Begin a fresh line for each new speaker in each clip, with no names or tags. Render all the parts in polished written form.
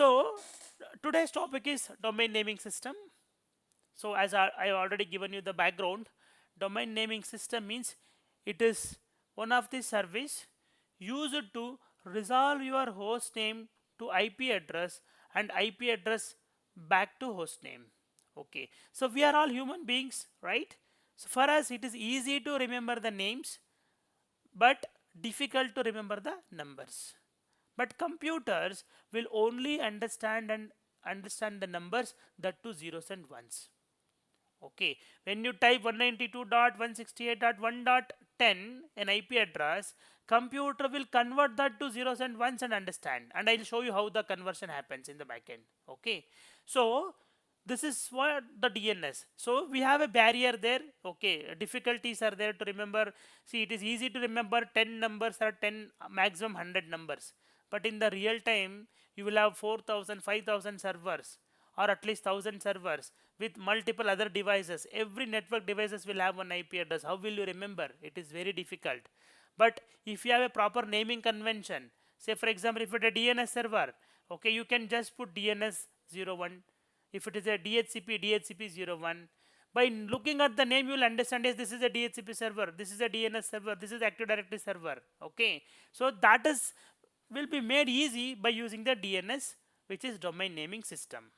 So today's topic is domain naming system. So as I already given you the background, domain naming system means it is one of the service used to resolve your host name to IP address and IP address back to host name. Okay, so we are all human beings, right? So for us it is easy to remember the names but difficult to remember the numbers. But computers will only understand the numbers, that to zeros and ones. Okay, when you type 192.168.1.10 an IP address, computer will convert that to zeros and ones and understand. And I'll show you how the conversion happens in the backend. Okay, so this is what the DNS. So we have a barrier there. Okay, difficulties are there to remember. See, it is easy to remember 10 numbers or 10 maximum 100 numbers. But in the real time, you will have 4,000, 5,000 servers or at least 1,000 servers with multiple other devices. Every network devices will have one IP address. How will you remember? It is very difficult. But if you have a proper naming convention, say for example, if it's a DNS server, okay, you can just put DNS 01. If it is a DHCP 01. By looking at the name, you will understand, yes, this is a DHCP server, this is a DNS server, this is Active Directory server. Okay, so that is will be made easy by using the DNS, which is domain naming system.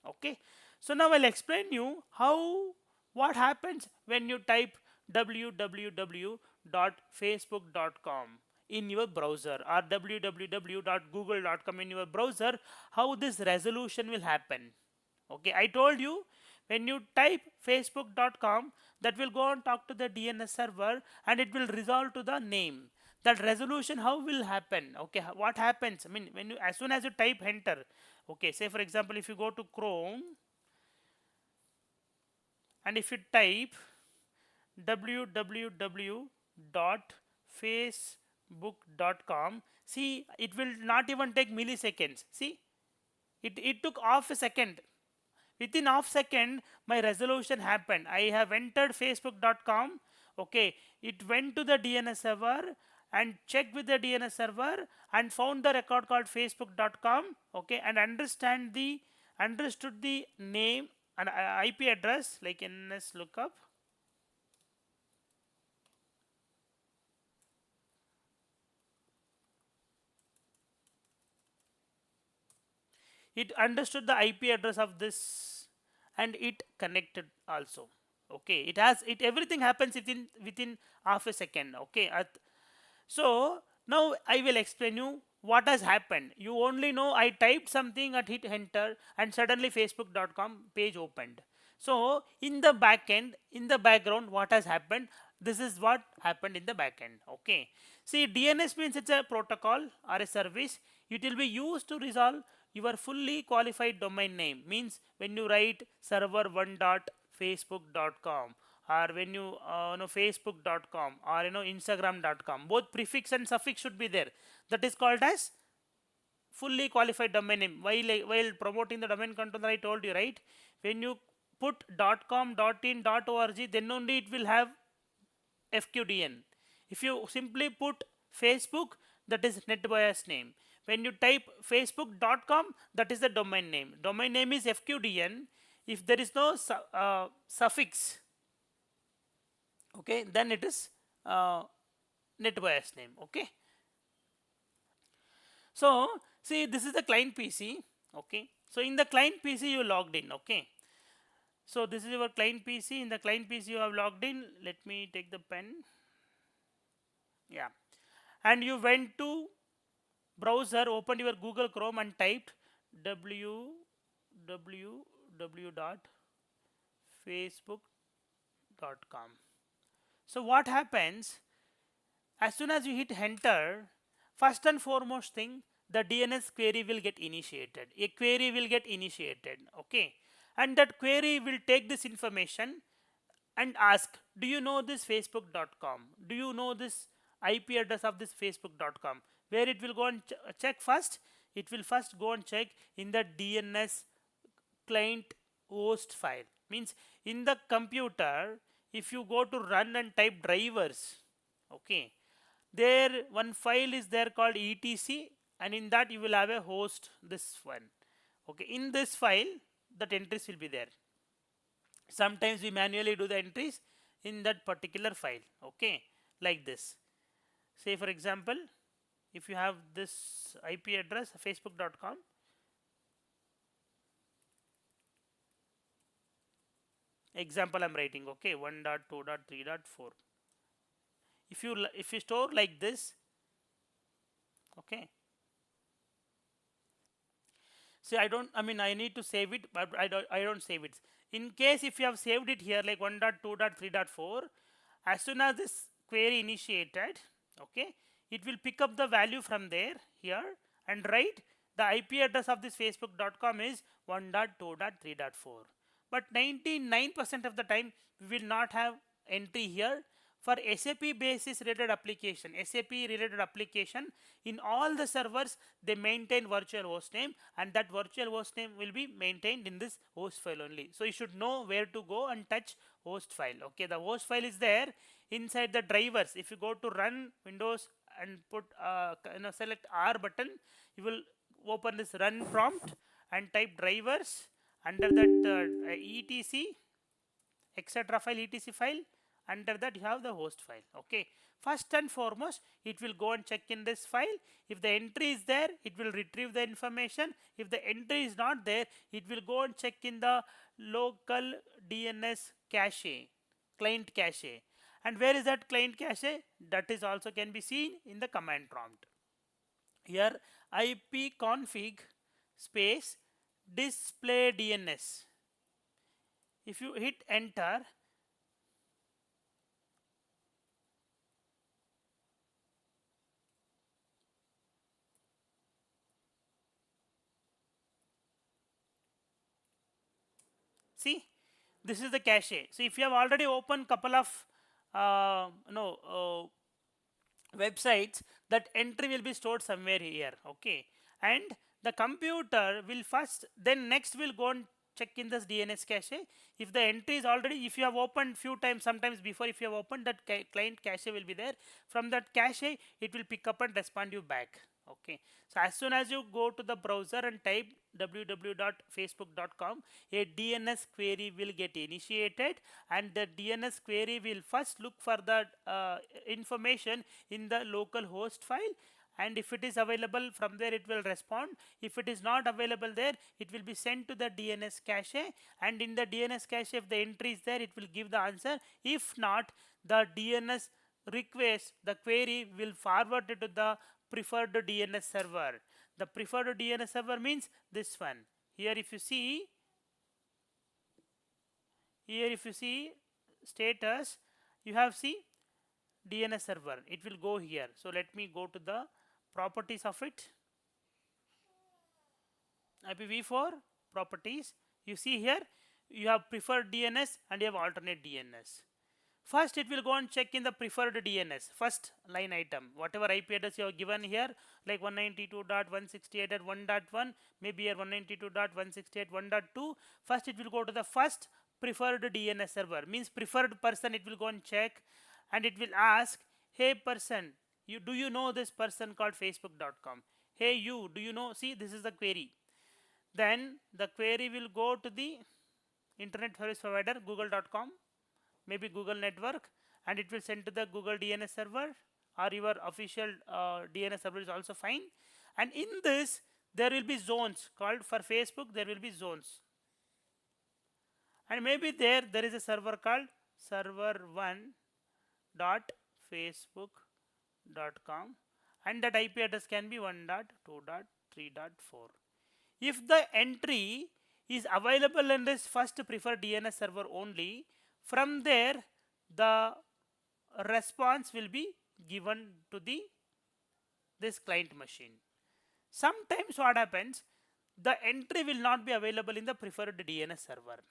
Okay, so now I'll explain you how what happens when you type www.facebook.com in your browser or www.google.com in your browser, how this resolution will happen. Okay, I told you when you type facebook.com, that will go and talk to the DNS server and it will resolve to the name. That resolution how will happen? Okay, what happens? I mean, when you as soon as you type enter, okay, say for example, if you go to Chrome and if you type www.facebook.com, see, it will not even take milliseconds. See, it took half a second. Within half second, my resolution happened. I have entered facebook.com. Okay, it went to the DNS server and checked with the DNS server and found the record called facebook.com. Okay, and understood the name and IP address like NS lookup. It understood the IP address of this and it connected also. Okay, it has it everything happens within half a second. Okay, so now I will explain you what has happened. You only know I typed something and hit enter and suddenly facebook.com page opened. So in the backend, in the background, what has happened? This is what happened in the backend. Okay. See, DNS means it's a protocol or a service. It will be used to resolve your fully qualified domain name. Means when you write server1.facebook.com or when you know facebook.com or instagram.com, both prefix and suffix should be there. That is called as fully qualified domain name. While promoting the domain controller, I told you, right, when you put .com, .in, .org, then only it will have FQDN. If you simply put Facebook, that is NetBIOS name. When you type facebook.com, that is the domain name. Domain name is FQDN. If there is no suffix, okay, then it is NetBIOS name. Okay, so see, this is the client PC. Okay, so in the client PC you logged in. Okay, so this is your client PC. In the client PC you have logged in. Let me take the pen. Yeah, and you went to browser, opened your Google Chrome and typed www.facebook.com. So what happens as soon as you hit enter? First and foremost thing, the DNS query will get initiated. A query will get initiated. Okay, and that query will take this information and ask, do you know this facebook.com? Do you know this IP address of this facebook.com? Where it will go and check first? It will first go and check in the DNS client host file. Means in the computer, if you go to run and type drivers, okay, there one file is there called etc, and in that you will have a host, this one. Okay, in this file that entries will be there. Sometimes we manually do the entries in that particular file. Okay, like this. Say for example, if you have this IP address facebook.com, example I'm writing, okay, 1.2.3.4. If you store like this, okay. See, I need to save it, but I don't save it. In case if you have saved it here like 1.2.3.4, as soon as this query initiated, okay, it will pick up the value from there here and write the IP address of this facebook.com is 1.2.3.4. But 99% of the time we will not have entry here. For SAP basis related application, SAP related application, in all the servers they maintain virtual host name, and that virtual host name will be maintained in this host file only. So you should know where to go and touch host file. Okay, the host file is there inside the drivers. If you go to run Windows and put select R button, you will open this run prompt and type drivers. Under that etc etc file, etc file, under that you have the host file. Okay, first and foremost it will go and check in this file. If the entry is there, it will retrieve the information. If the entry is not there, it will go and check in the local DNS cache, client cache. And where is that client cache? That is also can be seen in the command prompt. Here ipconfig space display DNS. If you hit enter, see, this is the cache. So if you have already opened couple of no websites, that entry will be stored somewhere here. Okay, and the computer will first, then next will go and check in this DNS cache. If the entry is already, if you have opened few times, sometimes before, if you have opened that client cache will be there. From that cache it will pick up and respond you back. Okay, so as soon as you go to the browser and type www.facebook.com, a DNS query will get initiated, and the DNS query will first look for the information in the local host file, and if it is available from there it will respond. If it is not available there, it will be sent to the DNS cache, and in the DNS cache if the entry is there, it will give the answer. If not, the DNS request, the query will forward it to the preferred DNS server. The preferred DNS server means this one. Here if you see, status, you have see DNS server, it will go here. So let me go to the properties of it. IPv4 properties, you see here you have preferred DNS and you have alternate DNS. First it will go and check in the preferred DNS, first line item, whatever IP address you have given here, like 192.168.1.1, maybe here 192.168.1.2. First it will go to the first preferred DNS server, means preferred person. It will go and check, and it will ask, hey person, do you know this person called facebook.com? Hey you, do you know? See, this is the query. Then the query will go to the internet service provider, google.com, maybe Google network, and it will send to the Google DNS server, or your official DNS server is also fine. And in this there will be zones called, for Facebook there will be zones, and maybe there is a server called server1.facebook.com, and that IP address can be 1.2.3.4. If the entry is available in this first preferred DNS server only, from there the response will be given to this client machine. Sometimes what happens, the entry will not be available in the preferred DNS server.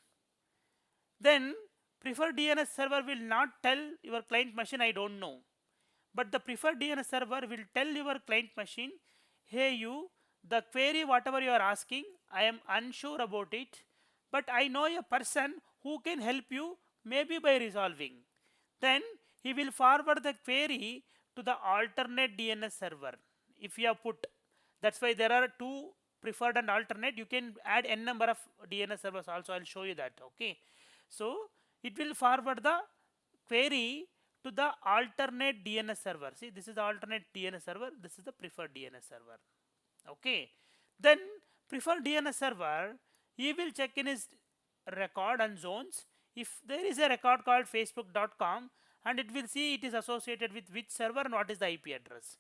Then preferred DNS server will not tell your client machine, I don't know. But the preferred DNS server will tell your client machine, hey you, the query whatever you are asking, I am unsure about it, but I know a person who can help you, maybe by resolving. Then he will forward the query to the alternate DNS server. If you have put, that's why there are two preferred and alternate, you can add n number of DNS servers also. I'll show you that. Okay, so it will forward the query to the alternate DNS server. See, this is the alternate DNS server, this is the preferred DNS server. Okay, then preferred DNS server, he will check in his record and zones. If there is a record called facebook.com, and it will see it is associated with which server and what is the IP address,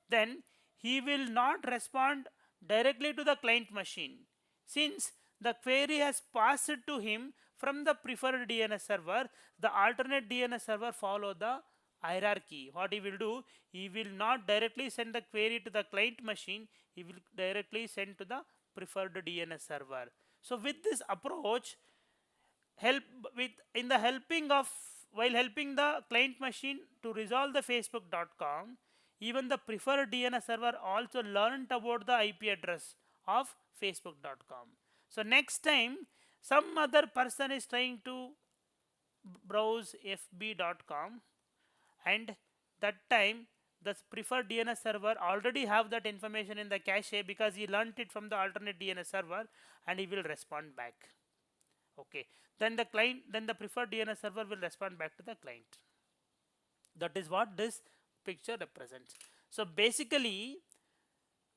then he will not respond directly to the client machine, since the query has passed to him from the preferred DNS server. The alternate DNS server follow the hierarchy. What he will do, he will not directly send the query to the client machine, he will directly send to the preferred DNS server. So with this approach, help with in the helping of while helping the client machine to resolve the facebook.com, even the preferred DNS server also learned about the IP address of facebook.com. So next time some other person is trying to browse fb.com, and that time the preferred DNS server already have that information in the cache because he learnt it from the alternate DNS server, and he will respond back. Okay, then the preferred DNS server will respond back to the client. That is what this picture represents. So basically,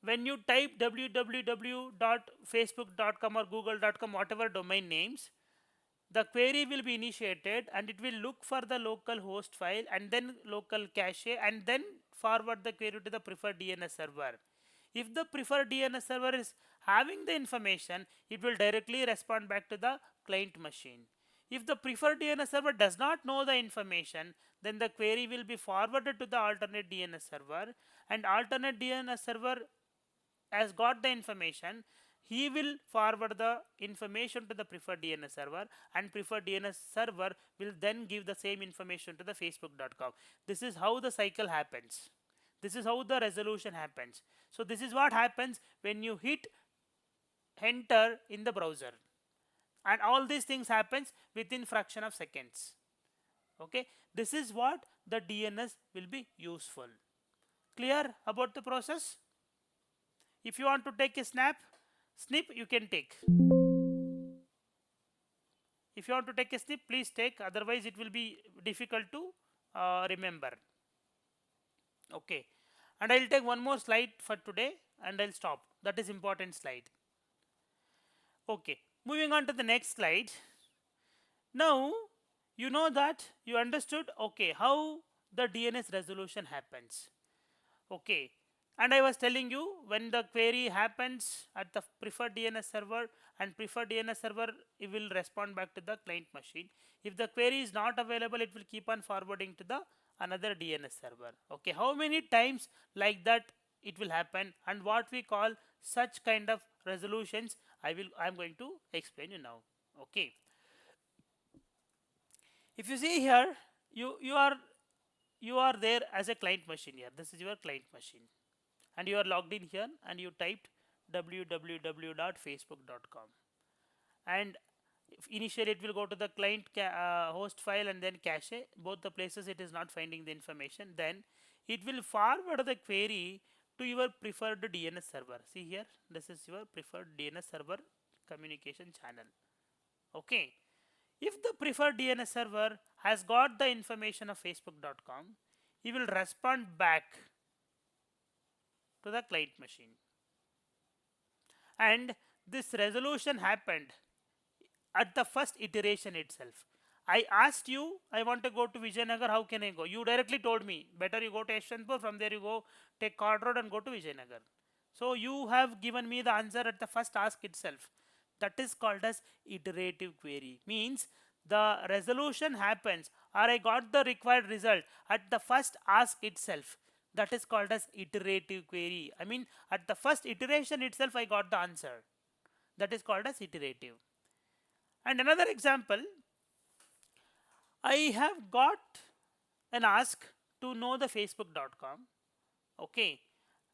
when you type www.facebook.com or google.com, whatever domain names, the query will be initiated and it will look for the local host file and then local cache, and then forward the query to the preferred DNS server. If the preferred DNS server is having the information, it will directly respond back to the client machine. If the preferred DNS server does not know the information, then the query will be forwarded to the alternate DNS server, and alternate DNS server has got the information. He will forward the information to the preferred DNS server, and preferred DNS server will then give the same information to the facebook.com. This is how the cycle happens. This is how the resolution happens. So this is what happens when you hit enter in the browser, and all these things happens within fraction of seconds. Okay, this is what the DNS will be useful. Clear about the process? If you want to take a snip, you can take. If you want to take a snip, please take, otherwise it will be difficult to remember. Okay, and I'll take one more slide for today and I'll stop. That is important slide. Okay, moving on to the next slide. Now you know that you understood, okay, how the DNS resolution happens. Okay, and I was telling you, when the query happens at the preferred DNS server, and preferred DNS server, it will respond back to the client machine. If the query is not available, it will keep on forwarding to the another DNS server. Okay, how many times like that it will happen, and what we call such kind of resolutions, I'm going to explain you now. Okay, if you see here, you are there as a client machine here. This is your client machine, and you are logged in here and you typed www.facebook.com, and initially it will go to the client host file and then cache. Both the places it is not finding the information. Then it will forward the query to your preferred DNS server. See here, this is your preferred DNS server communication channel. Okay, if the preferred DNS server has got the information of facebook.com, he will respond back to the client machine. And this resolution happened at the first iteration itself. I asked you, I want to go to Vijayanagar, how can I go? You directly told me, better you go to Yeshwanthpur, from there you go take Card Road and go to Vijayanagar. So you have given me the answer at the first ask itself. That is called as iterative query. Means the resolution happens, or I got the required result at the first ask itself. That is called as iterative query. I mean, at the first iteration itself I got the answer. That is called as iterative. And another example, I have got an ask to know the facebook.com. Okay,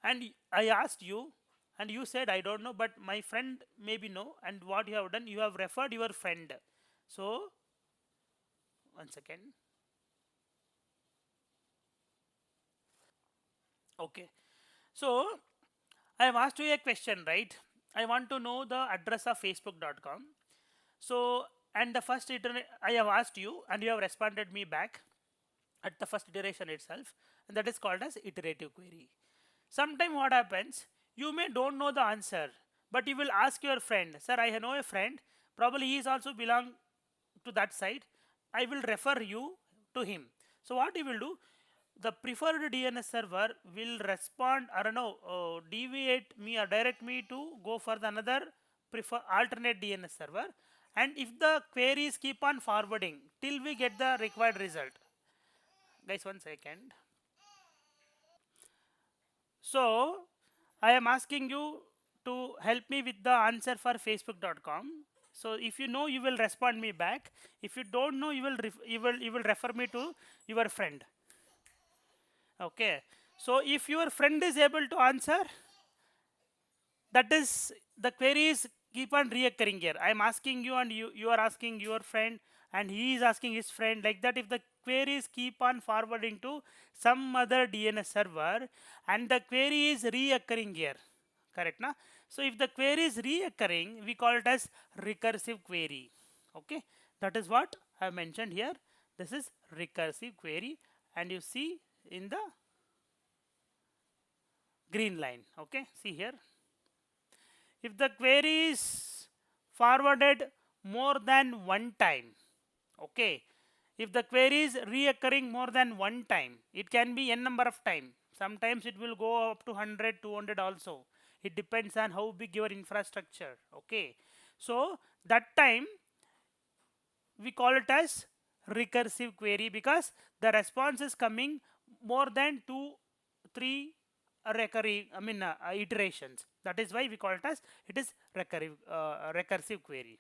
and I asked you, and you said I don't know, but my friend maybe know. And what you have done, you have referred your friend. So 1 second. Okay, so I have asked you a question, right? I want to know the address of facebook.com. So, and the first iteration I have asked you and you have responded me back at the first iteration itself, and that is called as iterative query. Sometime what happens, you may don't know the answer, but you will ask your friend, sir, I know a friend, probably he is also belong to that side, I will refer you to him. So what you will do, the preferred DNS server will respond, I don't know, deviate me or direct me to go for the another prefer alternate DNS server, and if the queries keep on forwarding till we get the required result. Guys, 1 second. So I am asking you to help me with the answer for facebook.com. So if you know, you will respond me back. If you don't know, you will refer me to your friend. Okay. So if your friend is able to answer, that is the queries keep on reoccurring here. I am asking you and you are asking your friend and he is asking his friend, like that. If the queries keep on forwarding to some other DNS server and the query is reoccurring here, correct na? So if the query is reoccurring, we call it as recursive query. Okay, that is what I have mentioned here. This is recursive query, and you see in the green line. Okay, see here. If the query is forwarded more than one time, okay, if the query is reoccurring more than one time, it can be n number of time, sometimes it will go up to 100 200 also, it depends on how big your infrastructure. Okay, so that time we call it as recursive query, because the response is coming more than 2 3 recurring, iterations. That is why we call it as it is recursive query.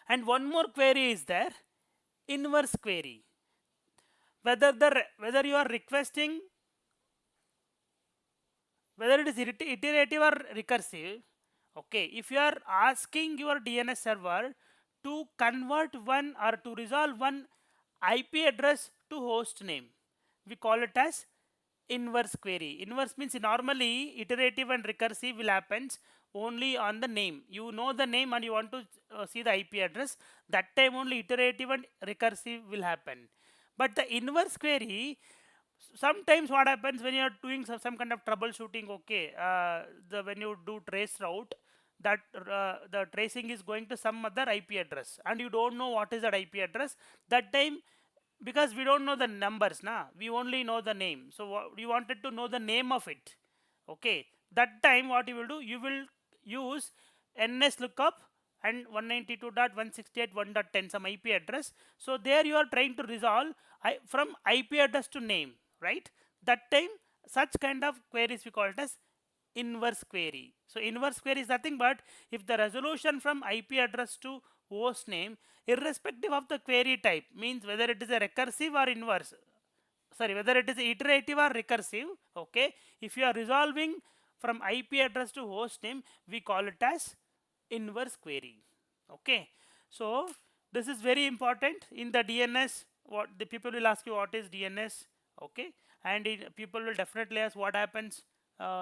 And one more query is there, inverse query. Whether you are requesting, whether it is iterative or recursive. Okay, if you are asking your DNS server to convert one or to resolve one IP address to host name, we call it as inverse query. Inverse means normally iterative and recursive will happens only on the name. You know the name and you want to see the IP address. That time only iterative and recursive will happen. But the inverse query, sometimes what happens when you are doing some kind of troubleshooting, okay, when you do trace route, that the tracing is going to some other IP address and you don't know what is that IP address, that time, because we don't know the numbers na, we only know the name, so we wanted to know the name of it. Okay, that time what you will do, you will use ns lookup and 192.168.1.10 some IP address. So there you are trying to resolve from IP address to name, right? That time such kind of queries we call it as inverse query. So inverse query is nothing but if the resolution from IP address to host name, irrespective of the query type, means whether it is a recursive or inverse, sorry, whether it is iterative or recursive. Okay, if you are resolving from IP address to host name, we call it as inverse query. Okay, so this is very important in the DNS. What the people will ask you, what is DNS? Okay, and people will definitely ask what happens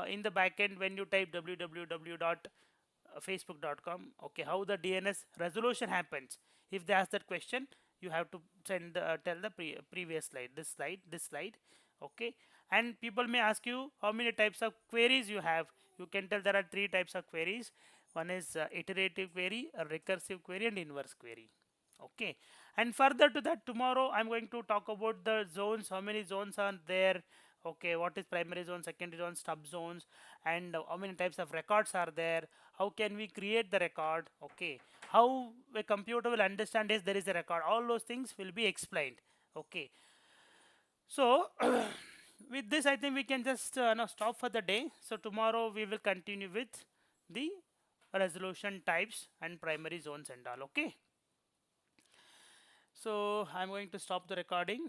in the backend when you type www.facebook.com. Okay, how the DNS resolution happens. If they ask that question, you have to tell the previous slide, this slide. Okay, and people may ask you how many types of queries you have. You can tell there are 3 types of queries. One is iterative query, a recursive query, and inverse query. Okay, and further to that, tomorrow I'm going to talk about the zones, how many zones are there. Okay, what is primary zone, secondary zone, stub zones, and how many types of records are there, how can we create the record. Okay, how a computer will understand is there is a record, all those things will be explained. Okay, so with this I think we can just now stop for the day. So tomorrow we will continue with the resolution types and primary zones and all. Okay, so I'm going to stop the recording.